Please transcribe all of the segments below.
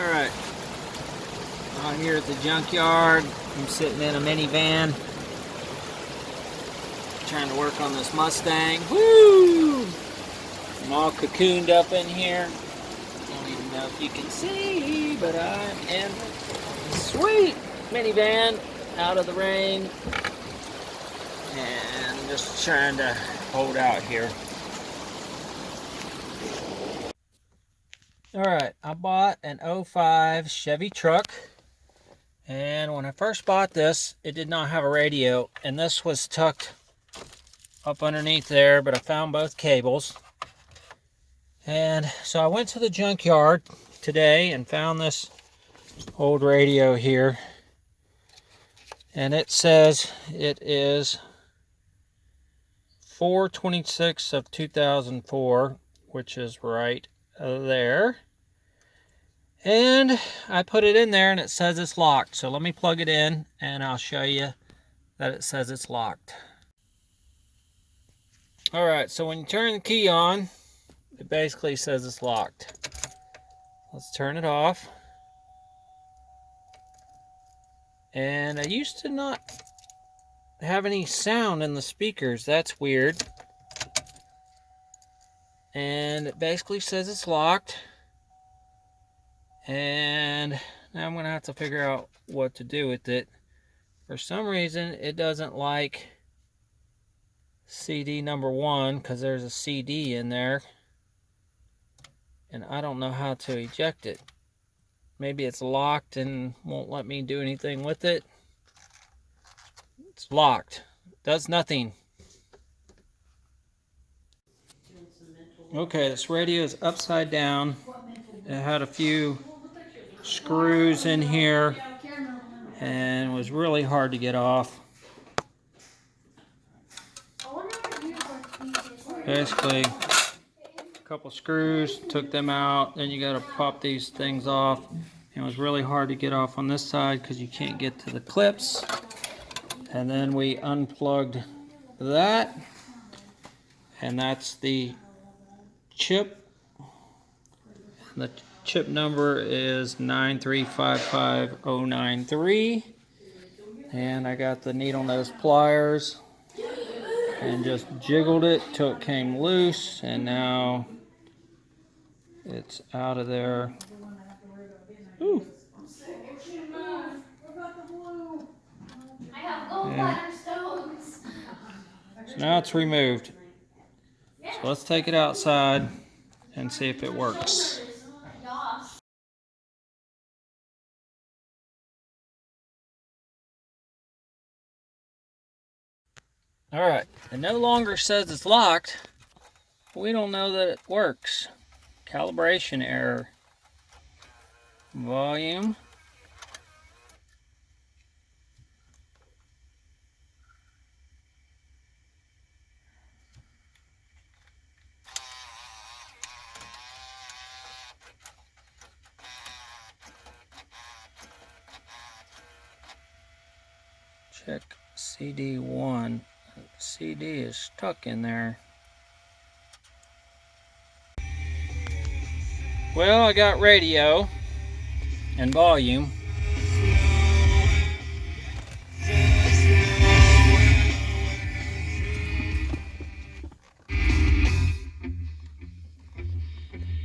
Alright, out here at the junkyard. I'm sitting in a minivan trying to work on this Mustang. Woo! I'm all cocooned up in here. I don't even know if you can see, but I am sweet minivan out of the rain and just trying to hold out here. Alright, I bought an '05 Chevy truck, and when I first bought this, it did not have a radio, and this was tucked up underneath there, but I found both cables. And so I went to the junkyard today and found this old radio here, and it says it is 4/26 of 2004, which is right there. And I put it in there and it says it's locked. So let me plug it in and I'll show you that it says it's locked. Alright, so when you turn the key on, it basically says it's locked. Let's turn it off. And I used to not have any sound in the speakers. That's weird. And it basically says it's locked. And now I'm going to have to figure out what to do with it. For some reason, it doesn't like CD number 1 because there's a CD in there. And I don't know how to eject it. Maybe it's locked and won't let me do anything with it. It's locked. Does nothing. Okay, this radio is upside down. It had a few screws in here and was really hard to get off. Basically, a couple screws, took them out, then you got to pop these things off. It was really hard to get off on this side because you can't get to the clips. And then we unplugged that, and that's the chip. The chip number is 9355093, and I got the needle nose pliers and just jiggled it till it came loose, and now it's out of there. Ooh. Yeah. So now it's removed. So let's take it outside and see if it works. Alright, it no longer says it's locked. We don't know that it works. Calibration error. Volume. Check CD1. CD is stuck in there. Well, I got radio and volume.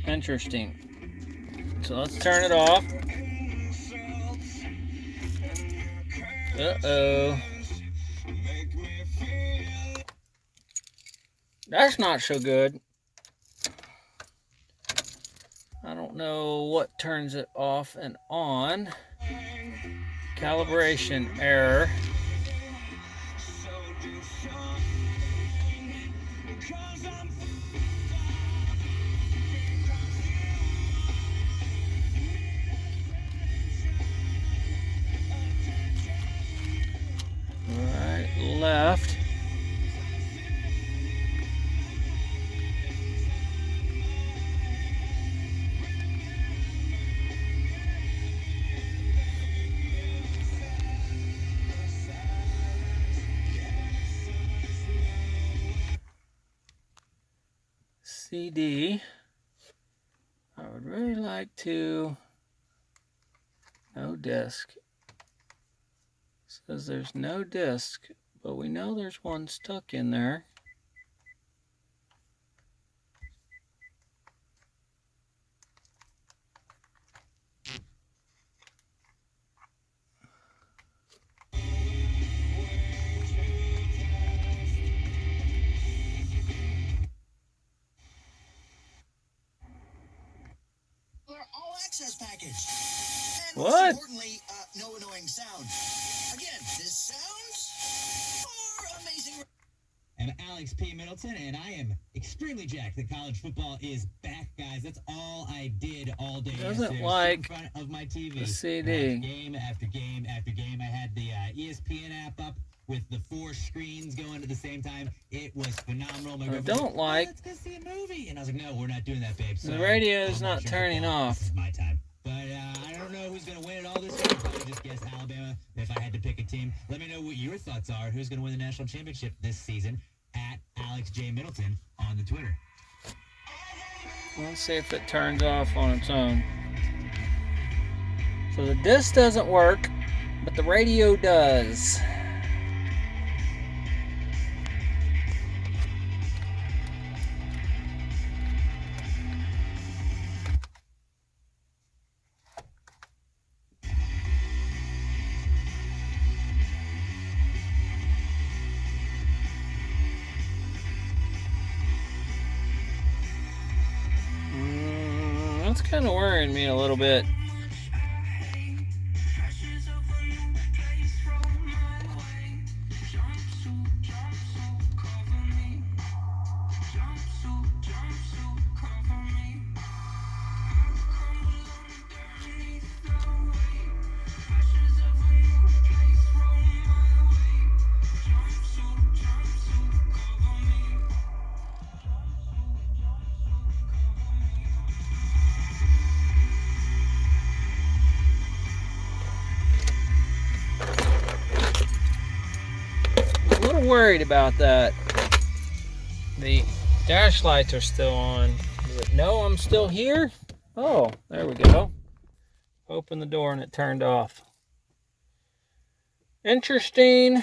Interesting. So let's turn it off. Uh-oh. That's not so good. I don't know what turns it off and on. Calibration error. Right, left. CD. I would really like to No disc. Says there's no disc, but we know there's one stuck in there. All access package. And what? Most importantly, no annoying sound. Again, this sounds are amazing. I'm Alex P. Middleton, and I am extremely jacked that college football is back, guys. That's all I did all day Doesn't yesterday. like In front of my TV. the CD. Game after game after game. I had the ESPN app up with the 4 screens going at the same time. It was phenomenal. My girlfriend don't like. Let's go see a movie. And I was like, no, we're not doing that, babe. The radio is not turning off. This is my time. But I don't know who's going to win it all this year. I'd probably just guess Alabama if I had to pick a team. Let me know what your thoughts are. Who's going to win the national championship this season? At Alex J. Middleton on the Twitter. Let's see if it turns off on its own. So the disc doesn't work, but the radio does. That's kind of worrying me a little bit. A little worried about that. The dash lights are still on. Does it know I'm still here? Oh, there we go. Open the door and it turned off. Interesting.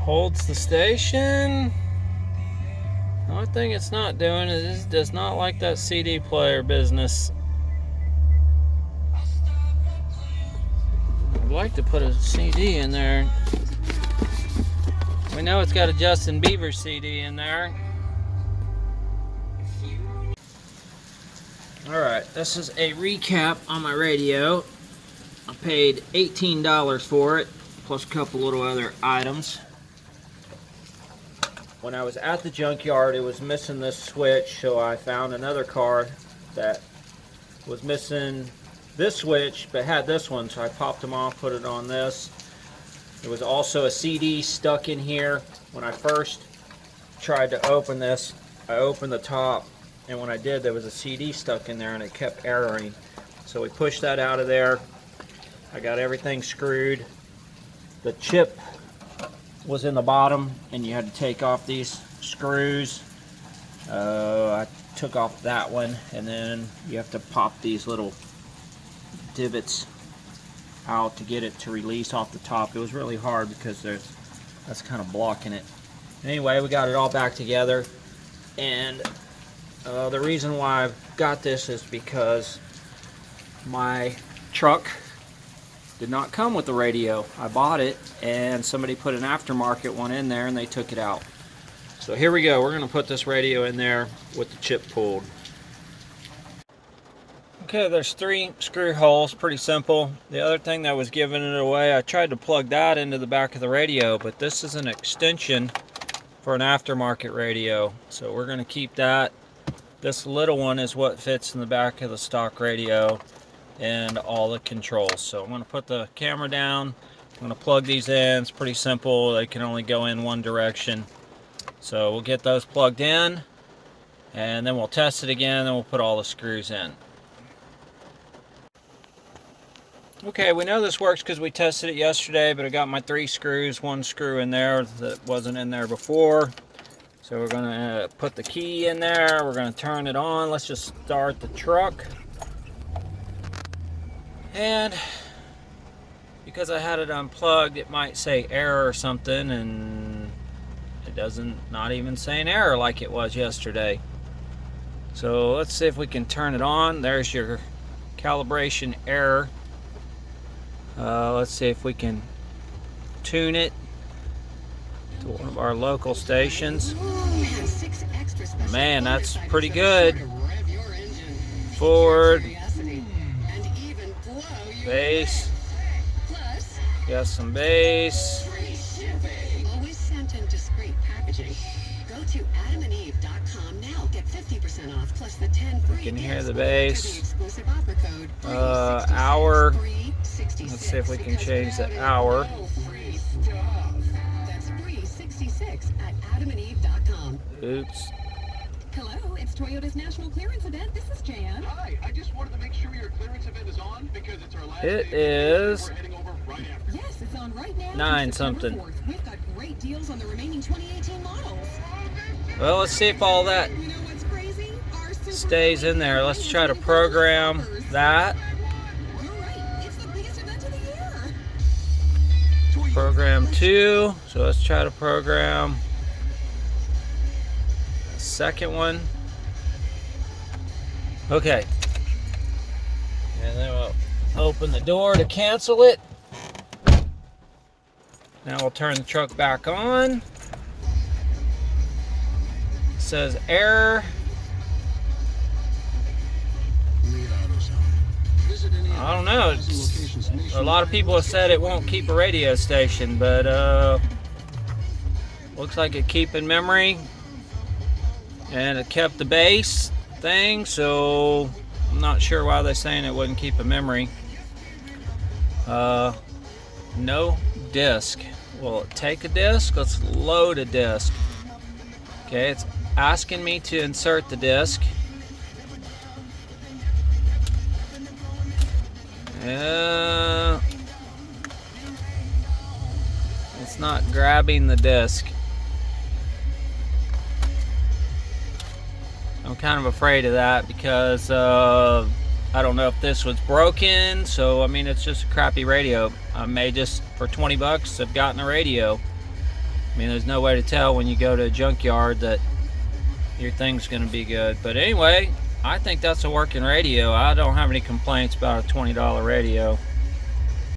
Holds the station. The only thing it's not doing is it does not like that CD player business. I'd like to put a CD in there. We know it's got a Justin Bieber CD in there. Alright, this is a recap on my radio. I paid $18 for it, plus a couple little other items. When I was at the junkyard, it was missing this switch, so I found another car that was missing this switch, but had this one, so I popped them off, put it on this. There was also a CD stuck in here. When I first tried to open this, I opened the top, and when I did, there was a CD stuck in there, and it kept erroring. So we pushed that out of there. I got everything screwed. The chip was in the bottom, and you had to take off these screws. I took off that one, and then you have to pop these little divots out to get it to release off the top. It was really hard because that's kind of blocking it. Anyway, we got it all back together, and the reason why I've got this is because my truck did not come with the radio. I bought it and somebody put an aftermarket one in there and they took it out. So here we go. We're going to put this radio in there with the chip pulled. Okay, there's 3 screw holes, pretty simple. The other thing that was giving it away, I tried to plug that into the back of the radio, but this is an extension for an aftermarket radio. So we're going to keep that. This little one is what fits in the back of the stock radio and all the controls. So I'm going to put the camera down. I'm going to plug these in. It's pretty simple. They can only go in one direction. So we'll get those plugged in, and then we'll test it again, and then we'll put all the screws in. Okay, we know this works because we tested it yesterday, but I got my 3 screws, 1 screw in there that wasn't in there before. So we're gonna put the key in there. We're gonna turn it on. Let's just start the truck. And because I had it unplugged, it might say error or something, and it doesn't, not even say an error like it was yesterday. So let's see if we can turn it on. There's your calibration error. Let's see if we can tune it to one of our local stations. Man, that's pretty good. Forward, bass, got some bass. Always sent in discreet packaging. Go to adamandeve.com now. Get 50% off plus the 10 free. You can hear gifts the when you enter bass. the exclusive offer code Hour. 366. Let's see if we can change the hour. Free stuff. That's free 66 at adamandeve.com. Oops. Hello, it's Toyota's national clearance event. This is Jan. Hi, I just wanted to make sure your clearance event is on because it's our last It day. is We're heading over right after. Yes, it's on right now. 9 September something. 4th. We've got great deals on the remaining 2018 models. Well, let's see if all that You know what's crazy? Our super stays in there. Let's try to program that. You're right. It's the biggest event of the year. Program 2. So let's try to program the second one. Okay. And then we'll open the door to cancel it. Now we'll turn the truck back on. It says error. I don't know. A lot of people have said it won't keep a radio station, but looks like it keep in memory, and it kept the bass thing. So I'm not sure why they're saying it wouldn't keep a memory. No disc. Will it take a disc? Let's load a disc. Okay, it's asking me to insert the disc. It's not grabbing the disc. I'm kind of afraid of that because I don't know if this was broken. So I mean, it's just a crappy radio. I may just for 20 bucks have gotten a radio. I mean, there's no way to tell when you go to a junkyard that your thing's going to be good. But anyway, I think that's a working radio. I don't have any complaints about a $20 radio.